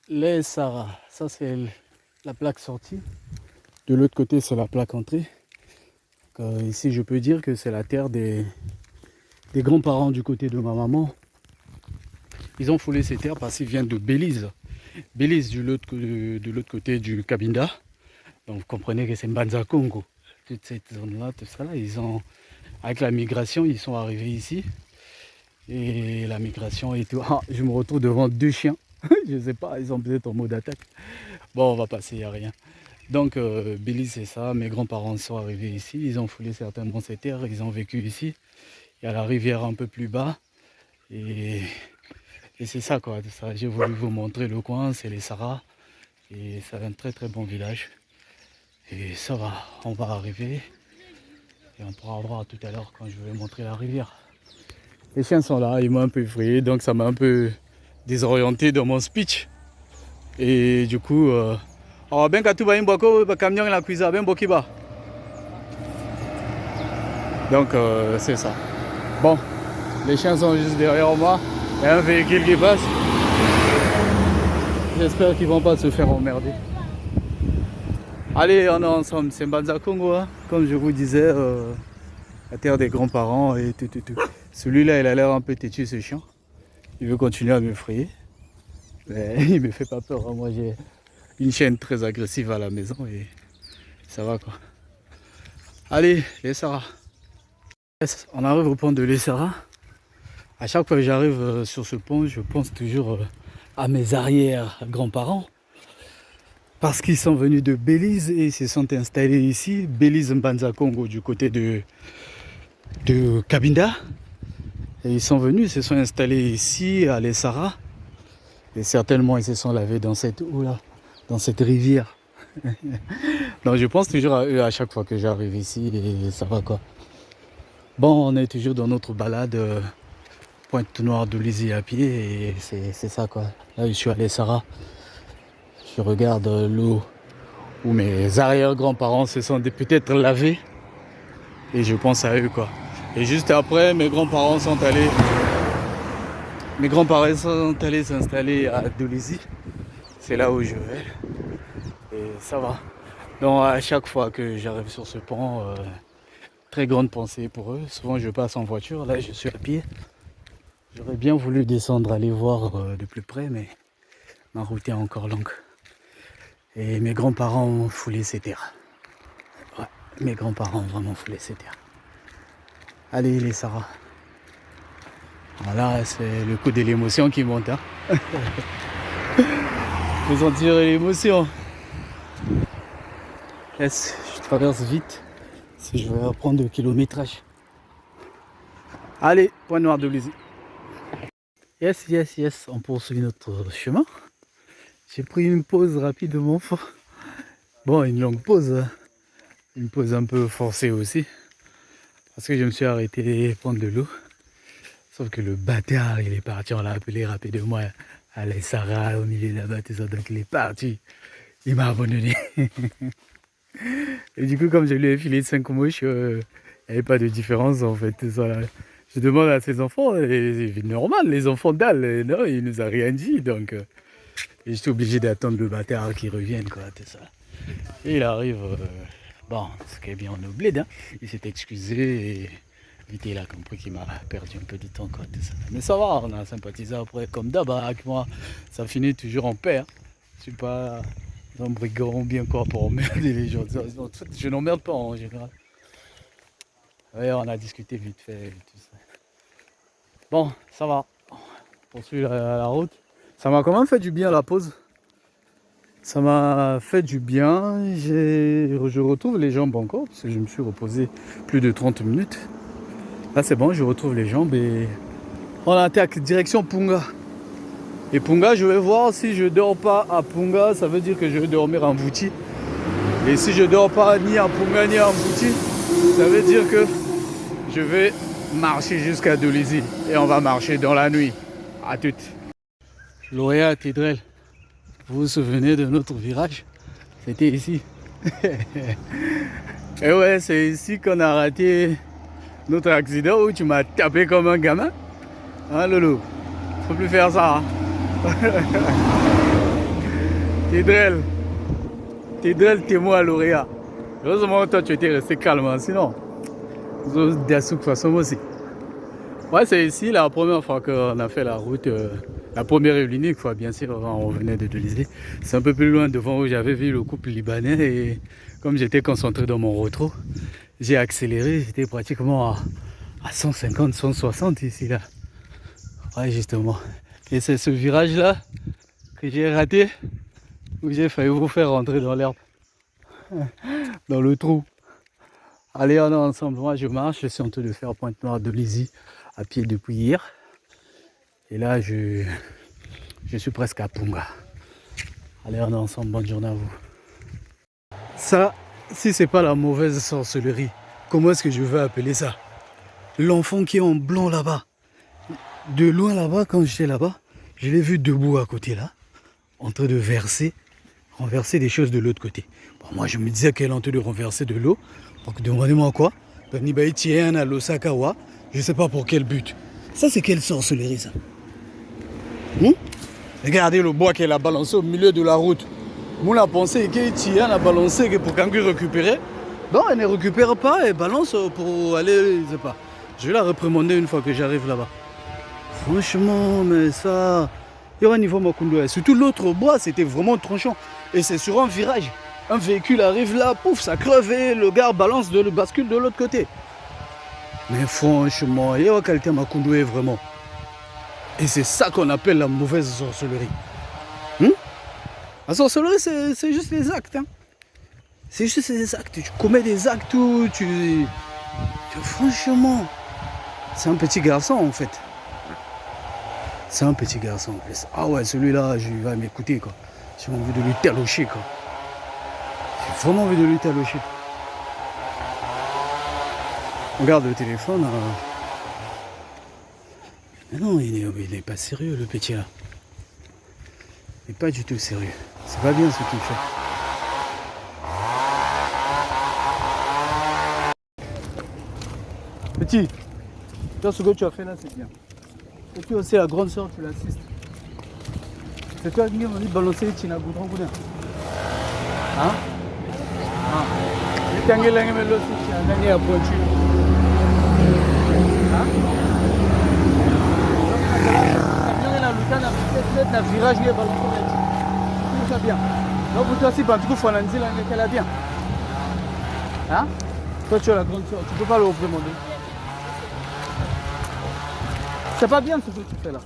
les Sarah. Ça, c'est la plaque sortie. De l'autre côté, c'est la plaque entrée. Ici, je peux dire que c'est la terre des grands-parents du côté de ma maman. Ils ont foulé ces terres parce qu'ils viennent de Belize. Belize, de l'autre côté du Cabinda. Donc, vous comprenez que c'est Mbanza Congo. Toute cette zone-là, tout ça là, avec la migration, ils sont arrivés ici. Et la migration et tout. Ah, je me retrouve devant deux chiens. Je sais pas, ils sont peut-être en mode attaque. Bon, on va passer, il n'y a rien. Donc, Belize, c'est ça. Mes grands-parents sont arrivés ici. Ils ont foulé certainement ces terres. Ils ont vécu ici. Il y a la rivière un peu plus bas. Et c'est ça, quoi. J'ai voulu vous montrer le coin. C'est les Sarah. Et c'est un très, très bon village. Et ça va. On va arriver. Et on pourra voir tout à l'heure quand je vais montrer la rivière. Les chiens sont là. Ils m'ont un peu effrayé. Donc, ça m'a un peu désorienté dans mon speech. Et du coup... oh, ben katuba imboko camion la cuisa ben bokiba. Donc c'est ça. Bon, les chiens sont juste derrière moi. Il y a un véhicule qui passe. J'espère qu'ils vont pas se faire emmerder. Allez, on est ensemble. C'est Mbanza Congo, hein. Comme je vous disais, la terre des grands-parents et tout. Celui-là, il a l'air un peu têtu, ce chien. Il veut continuer à m'effrayer. Mais il me fait pas peur, hein. Moi, j'ai une chienne très agressive à la maison et ça va, quoi. Allez, les Sarah. On arrive au pont de Les Sarah. À chaque fois que j'arrive sur ce pont, je pense toujours à mes arrière-grands-parents. Parce qu'ils sont venus de Belize et ils se sont installés ici. Belize Mbanza Congo du côté de Cabinda. Et ils sont venus, ils se sont installés ici à Les Sarah. Et certainement ils se sont lavés dans cette eau-là, dans cette rivière. Donc je pense toujours à eux à chaque fois que j'arrive ici et ça va, quoi. Bon, on est toujours dans notre balade Pointe-Noire de Lizy à pied et c'est ça, quoi. Là je suis à Les Sarah. Je regarde l'eau où mes arrière-grands-parents se sont peut-être lavés et je pense à eux, quoi. Et juste après, mes grands-parents sont allés s'installer à Dolisie. C'est là où je vais et ça va. Donc à chaque fois que j'arrive sur ce pont, très grande pensée pour eux. Souvent je passe en voiture, là je suis à pied. J'aurais bien voulu descendre, aller voir de plus près, mais ma route est encore longue. Et mes grands-parents ont foulé ces terres. Ouais, mes grands-parents ont vraiment foulé ces terres. Allez les Sarah. Voilà, c'est le coup de l'émotion qui monte, hein. Vous sentirez l'émotion. Yes, je traverse vite. Si je vais reprendre le kilométrage. Allez, point noir de Lizy. Yes, on poursuit notre chemin. J'ai pris une pause rapidement. Bon, une longue pause. Hein. Une pause un peu forcée aussi. Parce que je me suis arrêté prendre de l'eau. Sauf que le bâtard, il est parti. On l'a appelé rapidement à Les Sarah, au milieu là-bas, tout ça. Donc il est parti. Il m'a abandonné. Et du coup, comme je lui ai filé 5 mouches, il n'y avait pas de différence en fait. Tout ça, là. Je demande à ses enfants, c'est normal, les enfants d'Al, non, il nous a rien dit. Donc j'étais obligé d'attendre le bâtard qui revienne, quoi, tout ça. Et il arrive, bon, ce qui est bien, on est au bled, hein. Il s'est excusé et vite il a compris qu'il m'a perdu un peu de temps, quoi, tout ça. Mais ça va, on a sympathisé après, comme d'hab, avec moi, ça finit toujours en paix, hein. Je suis pas un brigand bien quoi pour emmerder les gens. Je n'emmerde pas en général. Ouais, on a discuté vite fait, tout ça. Bon, ça va. On poursuit la route. Ça m'a quand même fait du bien la pause. Ça m'a fait du bien. Je retrouve les jambes encore parce que je me suis reposé plus de 30 minutes. Là c'est bon, je retrouve les jambes et on attaque direction Punga. Et Punga, je vais voir si je dors pas à Punga, ça veut dire que je vais dormir en Mvouti. Et si je dors pas ni à Punga ni en Mvouti, ça veut dire que je vais marcher jusqu'à Dolizy et on va marcher dans la nuit. À toutes. Lauréat Tidrel, vous vous souvenez de notre virage? C'était ici. Et ouais, c'est ici qu'on a raté notre accident où tu m'as tapé comme un gamin. Hein Lolo? Faut plus faire ça. Hein. T'es t'es moi lauréat. Heureusement, toi, tu étais resté calme, hein, sinon, des de toute façon aussi. Ouais, c'est ici la première fois qu'on a fait la route, la première et l'unique fois, bien sûr, on venait de Tunisie. C'est un peu plus loin devant où j'avais vu le couple libanais et comme j'étais concentré dans mon retour, j'ai accéléré, j'étais pratiquement à 150, 160 ici, là. Ouais, justement. Et c'est ce virage-là que j'ai raté, où j'ai failli vous faire rentrer dans l'herbe, dans le trou. Allez, on est ensemble. Moi, je marche. Je suis en train de faire Pointe-Noire de Lizy à pied depuis hier. Et là, je suis presque à Punga. Allez, on est ensemble. Bonne journée à vous. Ça, si c'est pas la mauvaise sorcellerie, comment est-ce que je vais appeler ça? L'enfant qui est en blanc là-bas. De loin là-bas, quand j'étais là-bas, je l'ai vu debout à côté là, en train de renverser des choses de l'autre côté. Bon, moi, je me disais qu'elle est en train de renverser de l'eau. Donc, demandez-moi quoi? À l'Osakawa, je sais pas pour quel but. Ça, c'est quelle sorcellerie, ça? Regardez le bois qu'elle a balancé au milieu de la route. Moi, la pensée qu'elle a balancé pour qu'on puisse récupérer. Non, elle ne récupère pas, elle balance pour aller, je sais pas. Je vais la réprimander une fois que j'arrive là-bas. Franchement, mais ça... Il y aura un niveau Makundo. Surtout l'autre bois, c'était vraiment tranchant. Et c'est sur un virage. Un véhicule arrive là, pouf, ça creve et le gars balance le bascule de l'autre côté. Mais franchement, il y a quelqu'un Makundo vraiment. Et c'est ça qu'on appelle la mauvaise sorcellerie. La sorcellerie, c'est juste les actes. Hein. C'est juste les actes. Tu commets des actes où franchement, c'est un petit garçon en fait. C'est un petit garçon en plus. Ah ouais, celui-là, je vais m'écouter quoi. J'ai envie de lui talocher quoi. J'ai vraiment envie de lui talocher. Regarde le téléphone. Mais non, il n'est pas sérieux le petit là. Il n'est pas du tout sérieux. C'est pas bien ce qu'il fait. Petit, toi ce que tu as fait là c'est bien. Et puis aussi la grande soeur tu l'assistes. C'est toi qui m'as dit de balancer Tina Goudron Goudin. Hein? Ah. Et quand il a gagné l'autre, tu as gagné à pointure. Hein? Le virage est balancé. Tout ça bien. Donc pour toi aussi, tu peux faire un qu'elle a bien. Hein? Toi tu as la grande soeur, tu peux pas le représenter. C'est pas bien ce que tu fais là.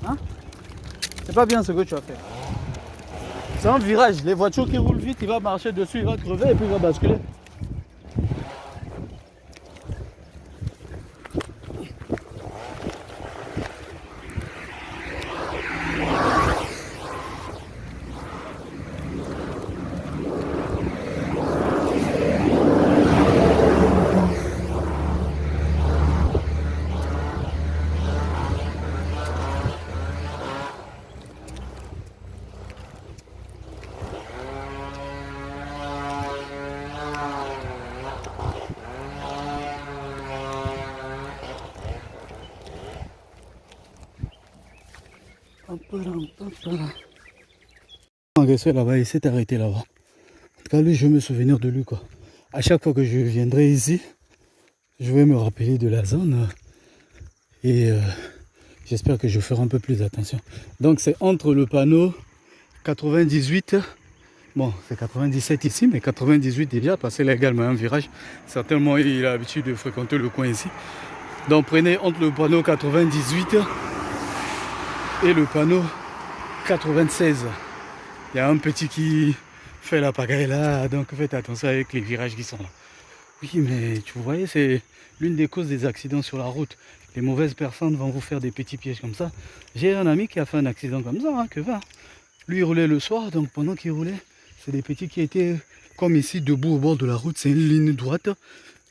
Hein? C'est pas bien ce que tu as fait. C'est un virage. Les voitures qui roulent vite, il va marcher dessus, il va crever et puis il va basculer. Agresseur là-bas, il s'est arrêté là-bas. En tout cas, lui, je vais me souvenir de lui quoi. À chaque fois que je viendrai ici, je vais me rappeler de la zone et j'espère que je ferai un peu plus attention. Donc c'est entre le panneau 98, bon c'est 97 ici, mais 98 déjà, parce qu'il y a également un virage. Certainement il a l'habitude de fréquenter le coin ici. Donc prenez entre le panneau 98 et le panneau 96. Il y a un petit qui fait la pagaille là, donc faites attention avec les virages qui sont là. Oui, mais tu voyez, c'est l'une des causes des accidents sur la route. Les mauvaises personnes vont vous faire des petits pièges comme ça. J'ai un ami qui a fait un accident comme ça, hein, que va. Lui, il roulait le soir, donc pendant qu'il roulait, c'est des petits qui étaient comme ici, debout au bord de la route. C'est une ligne droite.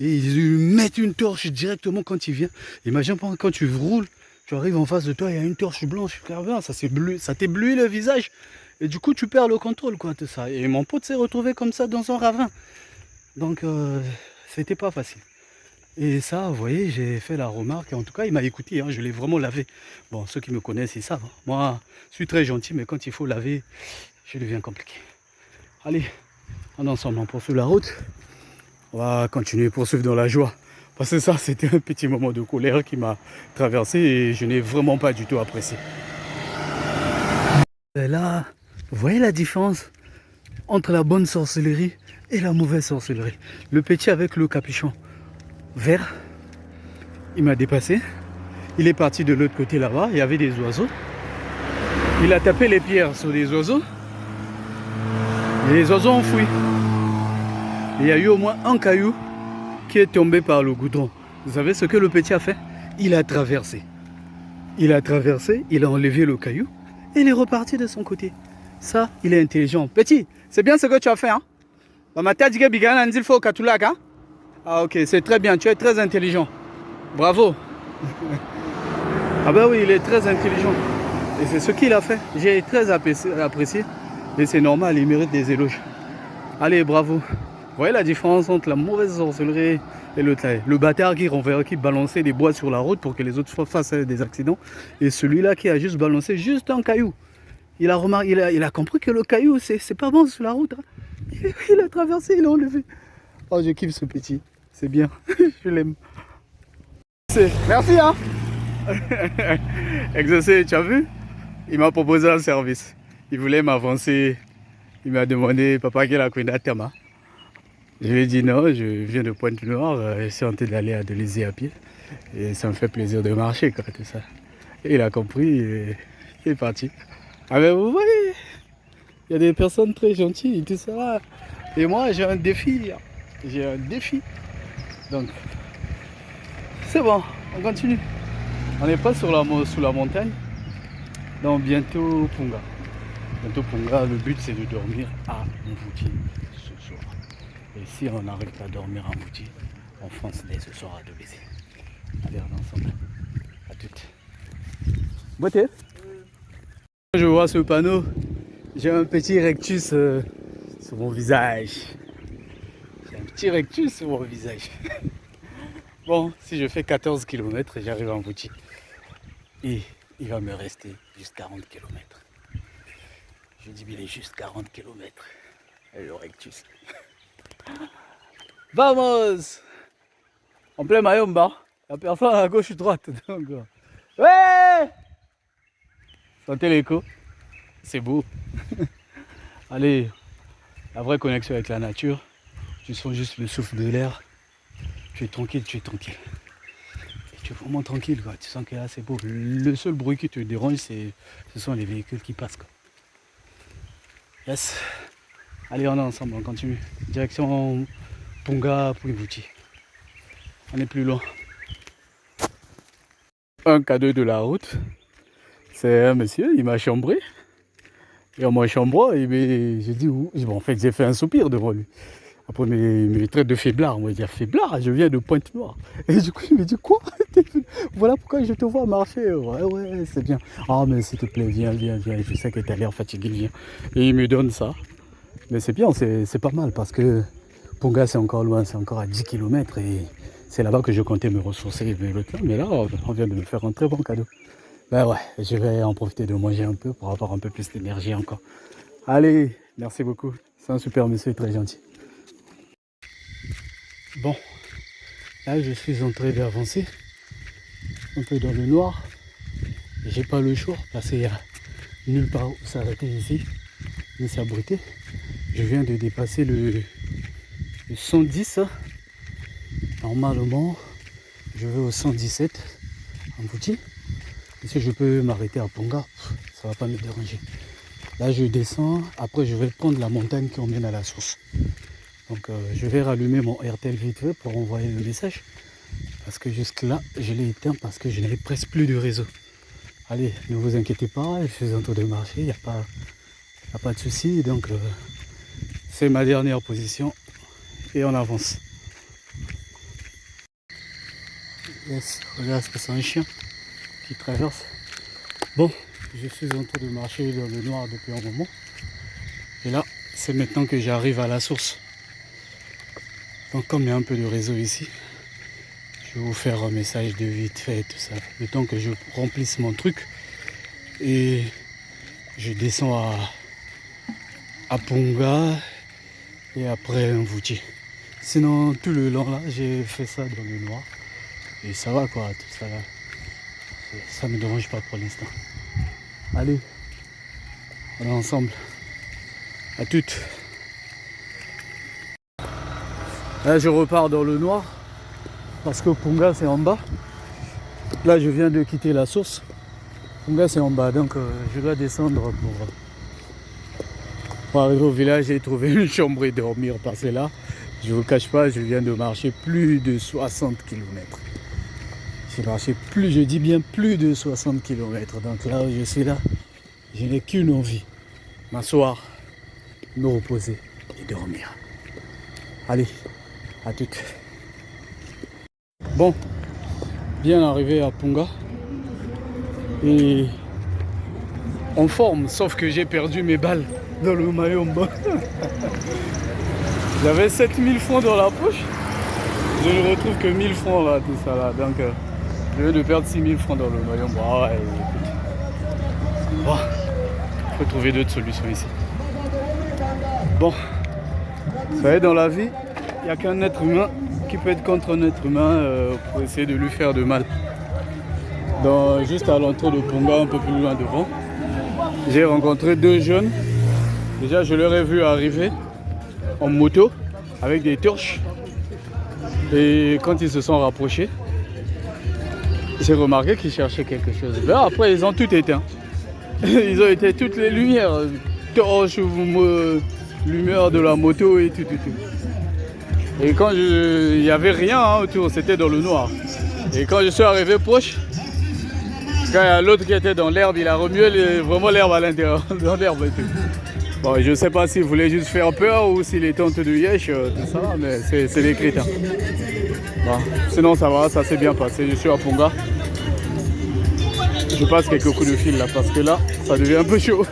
Et ils lui mettent une torche directement quand il vient. Imagine quand tu roules, tu arrives en face de toi, il y a une torche blanche. Ça t'éblouit le visage. Et du coup, tu perds le contrôle, quoi, de ça. Et mon pote s'est retrouvé comme ça dans son ravin. Donc, c'était pas facile. Et ça, vous voyez, j'ai fait la remarque. En tout cas, il m'a écouté, hein, je l'ai vraiment lavé. Bon, ceux qui me connaissent, ils savent. Hein. Moi, je suis très gentil, mais quand il faut laver, je deviens compliqué. Allez, on est ensemble, on poursuit la route. On va continuer à poursuivre dans la joie. Parce que ça, c'était un petit moment de colère qui m'a traversé et je n'ai vraiment pas du tout apprécié. Et là, vous voyez la différence entre la bonne sorcellerie et la mauvaise sorcellerie. Le petit avec le capuchon vert, il m'a dépassé. Il est parti de l'autre côté là-bas, il y avait des oiseaux. Il a tapé les pierres sur les oiseaux. Et les oiseaux ont fui. Il y a eu au moins un caillou qui est tombé par le goudron. Vous savez ce que le petit a fait? Il a traversé. Il a traversé, il a enlevé le caillou et il est reparti de son côté. Ça, il est intelligent. Petit, c'est bien ce que tu as fait, hein? Ah ok, c'est très bien, tu es très intelligent. Bravo. Ah ben oui, il est très intelligent. Et c'est ce qu'il a fait. J'ai très apprécié. Et c'est normal, il mérite des éloges. Allez, bravo. Vous voyez la différence entre la mauvaise sorcellerie et l'autre là? Le bâtard qui balançait des bois sur la route pour que les autres fassent des accidents. Et celui-là qui a juste balancé juste un caillou. Il a remarqué, il a compris que le caillou, c'est pas bon sur la route. Hein. Il a traversé, il a enlevé. Oh, je kiffe ce petit. C'est bien. Je l'aime. Merci, hein. Exaucé, tu as vu? Il m'a proposé un service. Il voulait m'avancer. Il m'a demandé, papa, quelle a connu Tama? Je lui ai dit non, je viens de Pointe-Noire, je suis en train d'aller à Delizé à pied. Et ça me fait plaisir de marcher, quoi, tout ça. Et il a compris et il est parti. Ah ben vous voyez, il y a des personnes très gentilles, tout ça. Et moi, j'ai un défi. J'ai un défi. Donc, c'est bon, on continue. On n'est pas sous la montagne. Donc, bientôt Punga. Bientôt Punga, le but c'est de dormir à Mvouti ce soir. Et si on n'arrive pas à dormir à Mvouti, on fonce dès ce soir à Delizé. Allez, on est ensemble. À toutes. Beauté. Je vois ce panneau, j'ai un petit rectus sur mon visage. J'ai un petit rectus sur mon visage. Bon, si je fais 14 km, j'arrive à Mvouti. Et il va me rester juste 40 km. Je dis, il est juste 40 km. Et le rectus. Vamos! En plein Mayomba. Il n'y a personne à gauche ou droite. Donc, ouais! Sentez l'écho. C'est beau. Allez, la vraie connexion avec la nature. Tu sens juste le souffle de l'air. Tu es tranquille, tu es tranquille. Et tu es vraiment tranquille, quoi. Tu sens que là, c'est beau. Le seul bruit qui te dérange, ce sont les véhicules qui passent, quoi. Yes. Allez, on est ensemble, on continue. Direction Punga, Mvouti. On est plus loin. Un cadeau de la route. C'est un monsieur, il m'a chambré. Et en m'a chambré, j'ai dit où? Bon, en fait, j'ai fait un soupir devant lui. Après, il me traite de faiblard. On va dire faiblard, je viens de Pointe-Noire. Et du coup, il me dit quoi? Voilà pourquoi je te vois marcher. Ouais, c'est bien. Ah, mais s'il te plaît, viens. Je sais que tu as l'air fatigué, viens. Et il me donne ça. Mais c'est bien, c'est pas mal parce que Punga, c'est encore loin, c'est encore à 10 km. Et c'est là-bas que je comptais me ressourcer. Mais là, on vient de me faire un très bon cadeau. Ben ouais, je vais en profiter de manger un peu pour avoir un peu plus d'énergie encore. Allez, merci beaucoup. C'est un super monsieur, très gentil. Bon, là je suis en train d'avancer un peu dans le noir. J'ai pas le choix parce qu'il y a nulle part où s'arrêter ici, ni s'abriter. Je viens de dépasser le 110. Normalement, je vais au 117 en Mvouti. Et si je peux m'arrêter à Punga, ça va pas me déranger. Là je descends, après je vais prendre la montagne qui emmène à la source. Donc je vais rallumer mon RTL vite fait pour envoyer le message. Parce que jusque là, je l'ai éteint parce que je n'avais presque plus de réseau. Allez, ne vous inquiétez pas, je suis en train de marcher, il n'y a pas de souci. Donc c'est ma dernière position et on avance. Yes, regarde, c'est un chien qui traverse. Bon, je suis en train de marcher dans le noir depuis un moment. Et là, c'est maintenant que j'arrive à la source. Donc comme il y a un peu de réseau ici, je vais vous faire un message de vite fait, tout ça. Le temps que je remplisse mon truc. Et je descends à Ponga et après un Vouti. Sinon, tout le long là, j'ai fait ça dans le noir. Et ça va quoi, tout ça là. Ça me dérange pas pour l'instant. Allez, on est ensemble. À toutes. Là, je repars dans le noir parce que Ponga c'est en bas. Là, je viens de quitter la source. Ponga c'est en bas, donc je dois descendre pour arriver au village et trouver une chambre et dormir. Parce que là, je vous cache pas, je viens de marcher plus de 60 km. J'ai marché plus, je dis bien plus de 60 km. Donc là où je suis là, je n'ai qu'une envie, m'asseoir, me reposer et dormir. Allez, à toutes. Bon, bien arrivé à Ponga. Et en forme, sauf que j'ai perdu mes balles dans le Mayomba. J'avais 7000 francs dans la poche. Je ne retrouve que 1000 francs là, tout ça là. Donc je viens de perdre 6000 francs dans le Mayomba. Ah ouais, écoute. Bon, faut trouver d'autres solutions ici. Bon, vous savez, dans la vie, il n'y a qu'un être humain qui peut être contre un être humain pour essayer de lui faire de mal. Donc, juste à l'entrée de Ponga, un peu plus loin devant, j'ai rencontré deux jeunes. Déjà, je leur ai vu arriver en moto avec des torches. Et quand ils se sont rapprochés, j'ai remarqué qu'ils cherchaient quelque chose. Ben, après, ils ont tout éteint. Ils ont éteint toutes les lumières, torches, lumière de la moto et tout. Et quand il n'y avait rien autour, c'était dans le noir. Et quand je suis arrivé proche, quand il y a l'autre qui était dans l'herbe, il a remué vraiment l'herbe à l'intérieur, dans l'herbe et tout. Bon, je ne sais pas s'il voulait juste faire peur ou s'il est tente de Yesh, tout ça, mais c'est les critères. Bon, sinon ça va, ça s'est bien passé. Je suis à Ponga. Je passe quelques coups de fil là, parce que là, ça devient un peu chaud.